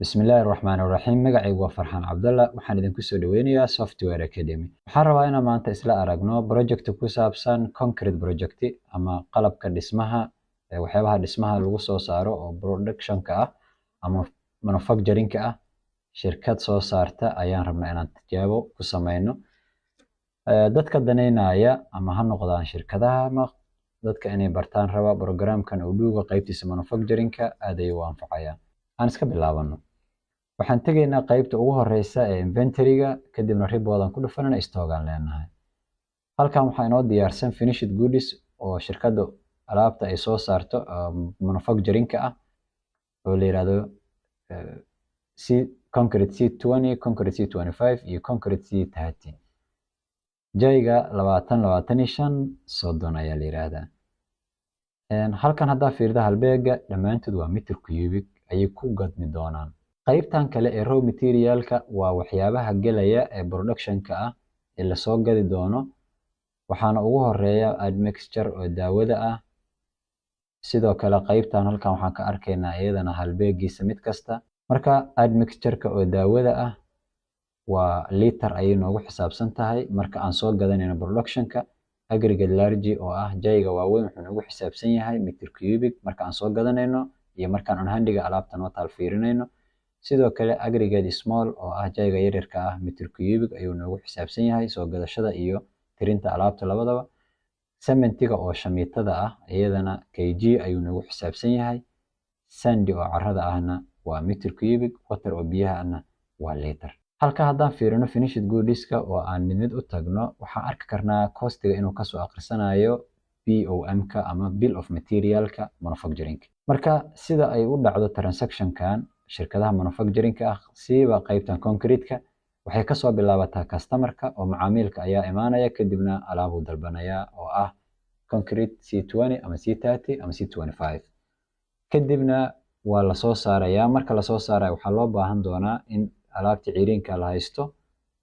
بسم الله الرحمن الرحيم magacaygu waa Farxaan Cabdalla waxaan idinku soo dhaweynayaa Software Academy waxaan rabaa inaan maanta isla aragno project ku saabsan concrete project ama qalabka dhismaha waxyaabaha dhismaha lagu soo saaro oo production-ka ah ama manufacturing-ka ah shirkad soo saarta ayaan rabnaa inaan tijaabo ku sameyno dadka daneynaya ama ha noqdaan shirkadaha ama dadka inay bartaan raba programkan Odooga qaybtiisa manufacturing-ka aad ayuu u anfacayaa aan iska bilaabano waxaan tegaynaa qaybta ugu horeysa ee inventory-ga kadibna riboodan ku dhufanana stock aan leenahay halkan waxaa inoo diyaarsan finished goods oo shirkadda alaabta ay soo saarto manufacturing-ka ah oo la yiraahdo concrete C20 concrete C25 iyo concrete C30 jayga 20 soddon ayaa la yiraahdaa halkan haddaa fiirida halbeega dhammaantood waa mitir cubic ayay ku gadmi doonaan qaybtan kale ee raw material-ka waa waxyaabaha gelaya ee production-ka ah ee la soo gadi doono waxaana ugu horeeya admixture oo daawada ah sidoo kale qaybtan halkan waxaan ka arkaynaa iyadana halbeegiisa mid kasta marka admixture-ka oo daawada ah waa liter ayay noogu xisaabsan tahay marka aan soo gadanayno production-ka aggregate large oo ah jayga waaweyn wuxuu noogu xisaabsan yahay mitir cubic marka aan soo gadanayno iyo markaan on handiga alaabta noo taal fiirinayno sidoo kale aggregate small oo ah jayga yaryarka ah mitir cubic ayuu noogu xisaabsan yahay soo gadashada iyo tirinta alaabta labadaba cementiga oo shamiitada ah iyadana kg ayuu noogu xisaabsan yahay sand oo carrada ahna waa mitir cubic water oo biyaha ahna waa liter halka haddaan fiirino finished goods-ka oo aan mid u tagno waxaan arki karnaa costiga inuu kasoo akhrisanayo BOM-ka ama bill of material-ka manufacturing marka sida ay u dhacdo transaction-kan shirkadaha manufacturing-ka ah siiba qaybtan concrete-ka waxay kasoo bilaabataa customer-ka oo macaamilka ayaa imaanaya kadibna alaabuu dalbanaya oo ah concrete C20 ama C30 ama C25 kadibna waa la soo saarayaa marka la soo saarayo waxaa loo baahan doonaa in alaabta ciriinka la haysto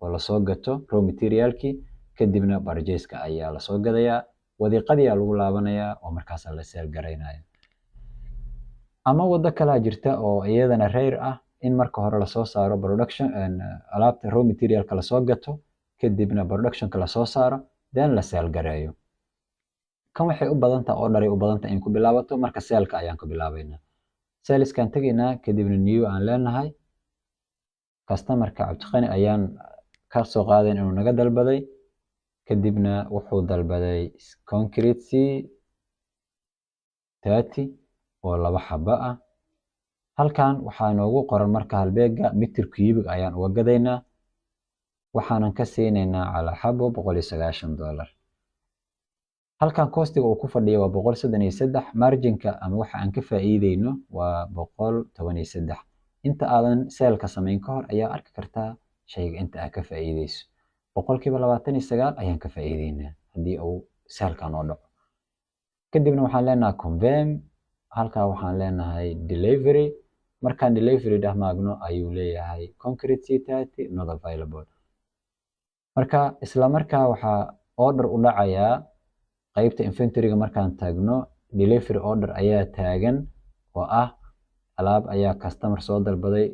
oo la soo gato raw material-kii kadibna purchase-ka ayaa la soo gadayaa wadiiqadii ayaa lagu laabanayaa oo markaas la seel garaynaya ama wado kala jirta oo iyadana rare ah in marka hore la soo saaro production alaabta raw material-ka la soo gato kadibna production-ka la soo saaro then la seel gareeyo kan waxay u badan tahay order ay u badan tahay in ku bilaabato marka seel-ka ayaan ku bilaabaynaa sales-kan tagaynaa kadibna new aan leenahay customer-ka Cabdiqani ayaan ka soo qaadayn inuu naga dalbaday kadibna wuxuu dalbaday concrete C30 oo 2 xabo ah halkan waxaa noogu qoran marka halbeega mitir cubic ayaan uga gadaynaa waxaanan ka siinaynaa calaa xabo $190 halkan costiga uu ku fadhiyo waa 133 margin-ka ama waxa aan ka faa'iideyno waa 113 inta aadan sale-ka samayn ka hor ayaa arki kartaa shayga inta aad ka faa'iideyso 29% ayaan ka faa'iideynaa haddii uu sale-ka noo dhaco kadibna waxaan leenahay confirm halkaa waxaan leenahay delivery markaan delivery dhahmaagno ayuu leeyahay concrete C30 not available marka isla markaa waxaa order u dhacayaa qaybta inventory-ga markaan tagno delivery order ayaa taagan oo ah alaab ayaa customer soo dalbaday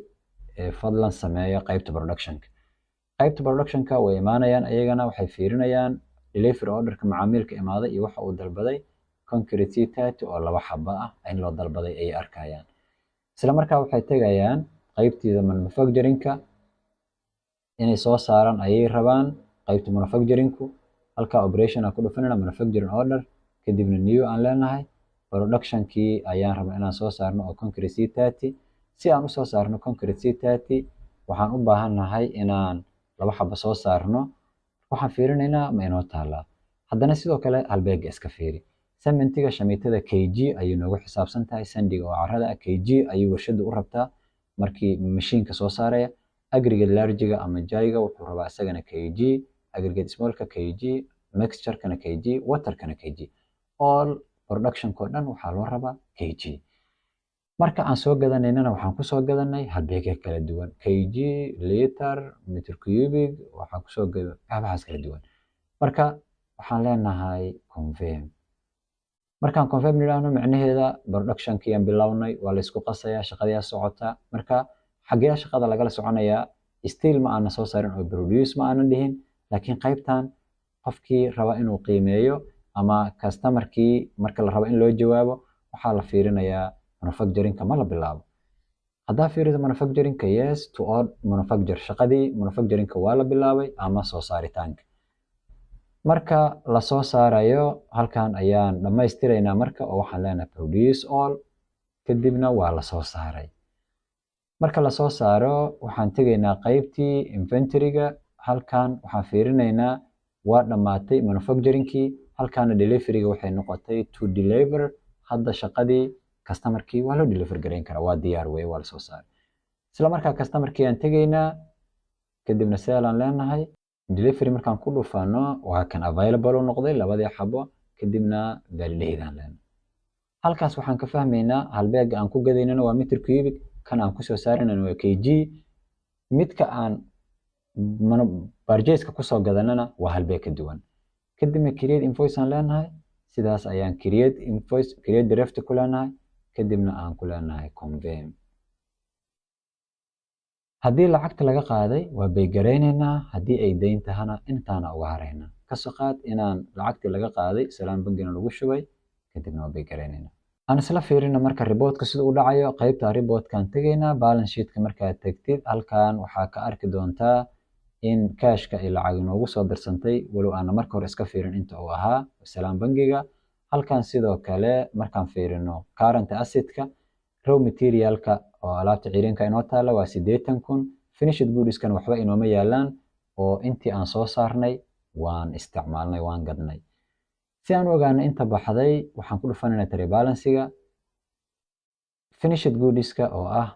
fadlan sameeya qaybta production-ka way imaanayaan ayagana waxay fiirinayaan delivery order-ka macaamilka imaaday iyo waxa uu dalbaday concrete C30 oo 2 xabo ah in loo dalbaday ay arkayaan isla markaa waxay tagayaan qaybtiisa manufacturing-ka inay soo saaraan ayay rabaan qaybta manufacturing-ku halka operation aan ku dhufanayna manufacturing order kadibna new aan leenahay production-kii ayaan rabaa inaan soo saarno oo concrete C30 si aan u soo saarno concrete C30 waxaan u baahanahay inaan 2 xabo soo saarno waxaan fiirinaynaa ma inoo taalaa haddana sidoo kale halbeega iska fiiri cementiga shamiitada kg ayuu noogu xisaabsan tahay sandiga oo carrada ah kg ayuu warshadu u rabtaa markii mashiinka soo saaraya aggregate large-ga ama jayga wuxuu rabaa isagana kg aggregate small-ka kg mixture-kana kg water-kana kg all production-ko dhan waxaa loo rabaa kg marka aan soo gadanaynana waxaan ku soo gadanay halbeegyo kala duwan kg liter mitir cubic waxaan ku soo gadan waxaas kala duwan marka waxaan leenahay confirm markaan confirm nidhaahno macnaheeda production-kii aan bilownay waa la isku qasayaa shaqadii socota marka xagee shaqada lagala soconayaa still ma aanan soo saarin oo produce ma aanan dhihin laakiin qaybtan qofkii raba inuu qiimeeyo ama customerkii marka la rabo in loo jawaabo waxaa la fiirinayaa manufacturingka ma la bilaabo haddaa fiirido manufacturingka yes to all manufacture shaqadii manufacturingka waa la bilaabay ama soo saaritaanka marka la soo saarayo halkan ayaan dhammaystiraynaa marka oo waxaan leenahay produce all kadibna waa la soo saaray marka la soo saaro waxaan tegaynaa qaybtii inventoryga halkan waxaan fiirinaynaa waa dhammaatay manufacturingkii halkaana deliveryga waxay noqotay to deliver hadda shaqadii customerkii waa loo deliver garayn karaa waa diyaar wey waa la soo saaray isla markaa customerkii aan tegaynaa kadibna sale aan leenahay delivery markaan ku dhufano waa kan available u noqday labadii xabo kadibna validate aan leenahay halkaas waxaan ka fahmaynaa halbeega aan ku gadaynana waa meter cubic kan aan ku soo saarinayna waa kg midka aan purchase-ka ku soo gadanana waa halbeeg ka duwan kadibna create invoice aan leenahay sidaas ayaan create invoice create draft ku leenahay kadibna aan ku leenahay confirm haddii lacagta laga qaaday waa beygaraynayna haddii ay dayn tahana intaana uga harayna ka soo qaad inaan lacagtii laga qaaday Salaam Bankina lagu shubay kadibna waa beygaraynayna aan isla fiirino marka reportka sida uu dhacayo qaybta reportkan tagaynaa balance sheetka markaad tagtid halkan waxaa ka arki doontaa in cashka ay lacag inoogu soo dirsantay walow aan marka hore iska fiirin inta uu ahaa Salaam Bankiga halkan sidoo kale markaan fiirino current asset-ka raw material-ka oo alaabta ciidanka inoo taala waa 80,000 finished goods-kan waxba inooma yaalaan oo intii aan soo saarnay waan isticmaalnay waan gadnay si aan u ogaano inta baxday waxaan ku dhufanaynaa trade balance-ga finished goods-ka oo ah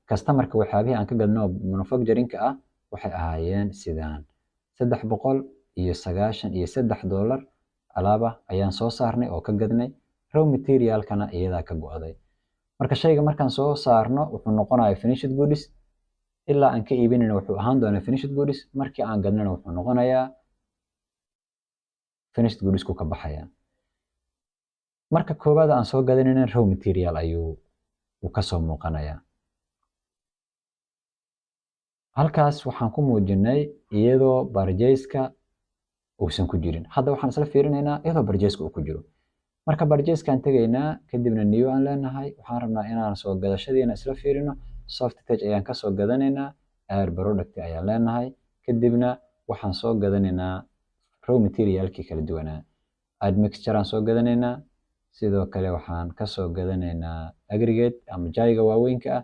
customer-ka waxyaabihii aan ka gadno manufacturing-ka ah waxay ahaayeen sidaan $393 alaaba ayaan soo saarnay oo ka gadnay raw material-kana iyadaa ka go'day marka shayga markaan soo saarno wuxuu noqonayaa finished goods ilaa aan ka iibinayna wuxuu ahaan doonaa finished goods markii aan gadnana wuxuu noqonayaa finished goods ku ka baxaya marka koobaad aan soo gadanayna raw material ayuu ka soo muuqanayaa halkaas waxaan ku muujinay iyadoo purchase-ka uusan ku jirin hadda waxaan isla fiirinaynaa iyadoo purchase-ka uu ku jiro marka purchase-kan tagaynaa kadibna new aan leenahay waxaan rabnaa inaan soo gadashadiina isla fiirino soft touch ayaan ka soo gadanaynaa air product ayaan leenahay kadibna waxaan soo gadanaynaa raw material-kii kala duwanaa add mixture aan soo gadanaynaa sidoo kale waxaan ka soo gadanaynaa aggregate ama jayga waaweynka ah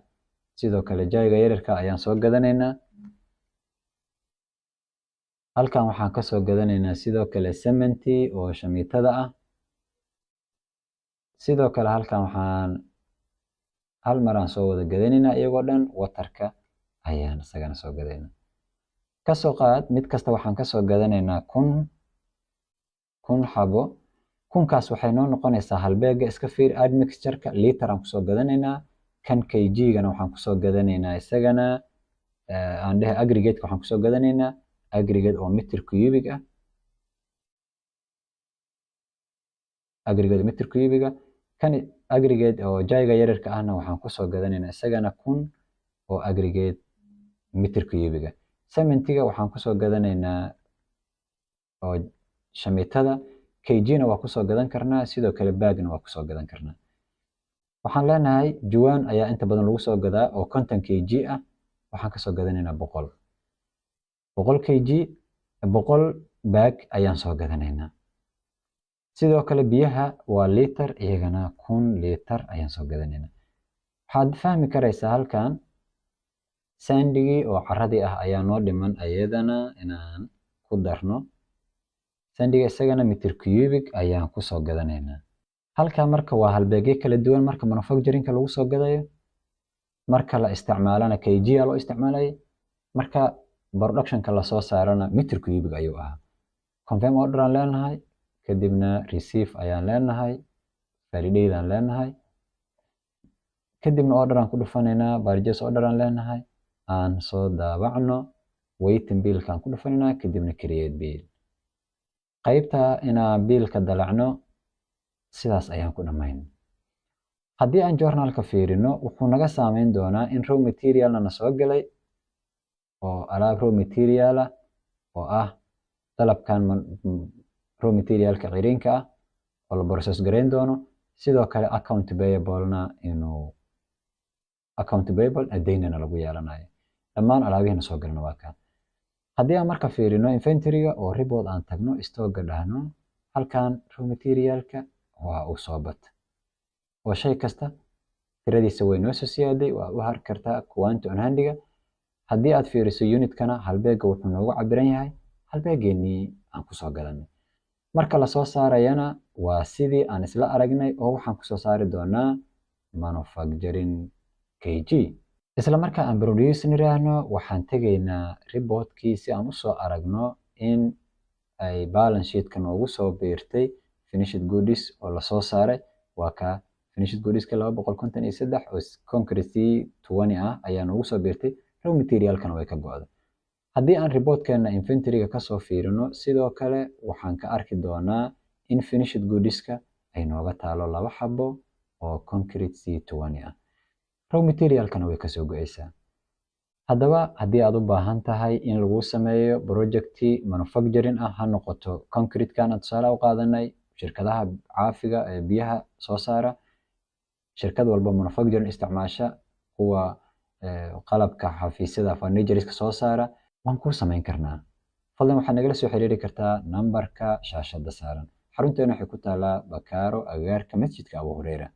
sidoo kale jayga yararka ayaan soo gadanaynaa halkan waxaan ka soo gadanaynaa sidoo kale cement oo shamiitada ah sidoo kale halkan waxaan hal mar aan soo wada gadanaynaa iyagoo dhan waterka ayaan isagana soo gadaynaa ka soo qaad mid kasta waxaan ka soo gadanaynaa 1,000 xabo kunkaas waxay noo noqonaysaa halbeega iska fiir add mixture-ka liter aan kusoo gadanaynaa kan kg-gana waxaan kusoo gadanaynaa isagana aan dhahay aggregate-ka waxaan kusoo gadanaynaa aggregate oo meter cubic ah aggregate meter cubic ah kan aggregate oo jayga yararka ahna waxaan kusoo gadanaynaa isagana 1,000 oo aggregate meter cubic ah cement-ga waxaan kusoo gadanaynaa oo shamiitada kg-na waa kusoo gadan karnaa sidoo kale bag-na waa kusoo gadan karnaa waxaan leenahay juwaan ayaa inta badan lagu soo gadaa oo 50 kg ah waxaan kasoo gadanaynaa 100 kg 100 bag ayaan soo gadanaynaa sidoo kale biyaha waa liter iyagana 1,000 liter ayaan soo gadanaynaa waxaad fahmi karaysaa halkan sandigii oo caradii ah ayaa noo dhiman ayadana inaan ku darno sandiga isagana meter cubic ayaan ku soo gadanaynaa halka marka waa halbeegyo kala duwan marka manufacturing-ka lagu soo gadayo marka la isticmaalana kg loo isticmaalay marka production-ka la soo saarana meter cubic ayuu ahaa confirm order aan leenahay kadibna receive ayaan leenahay validate aan leenahay kadibna order aan ku dhufanaynaa purchase order aan leenahay aan soo daabacno waiting bill-ka aan ku dhufanaynaa kadibna create bill qaybta inaan bill-ka dalacno sidaas ayaan ku dhamayn haddii aan journalka fiirino wuxuu naga saameyn doonaa in raw materialna na soo galay oo alaab raw material ah oo ah dalabkan raw materialka ciriinka ah oo la process gareyn doono sidoo kale account payable-na inuu account payable daynana lagu yeelanayo dhammaan alaabihina soo galna waa kan haddii aan marka fiirino inventory-ga oo report aan tagno stock-ga dhahno halkan raw materialka waa uu soo bata oo shay kasta tiradiisa way noo soo siyaaday waa u har kartaa quantity on hand-ga haddii aad fiiriso unit-kana halbeega wuxuu noogu cabiran yahay halbeegeenii aan kusoo galanay marka lasoo saarayana waa sidii aan isla aragnay oo waxaan kusoo saari doonaa manufacturing kg isla marka aan produce niraahno waxaan tegaynaa reportkii si aan usoo aragno in ay balance sheet-ka noogu soo biirtay finished goods oo lasoo saaray waa ka finished goods-ka 253 oo concrete 20 ah ayaa noogu soo biirtay raw material-kana way ka go'day haddii aan report-keena inventory-ga kasoo fiirino sidoo kale waxaan ka arki doonaa in finished goods-ka ay nooga taalo 2 xabo oo concrete 20 ah raw material-kana way kasoo go'aysaa haddaba haddii aad u baahan tahay in lagu sameeyo project manufacturing ah ha noqoto concrete-kan aad tusaale u qaadanay shirkadaha caafiga ee biyaha soo saara shirkad walba manufacturing isticmaasha kuwa qalabka xafiisyada furniture-ka soo saara waan ku samayn karnaa fadlan waxaad nagala soo xiriiri kartaa nambarka shaashada saaran xarunteena waxay ku taalaa Bakaaro agaarka masjidka Abu Hurayra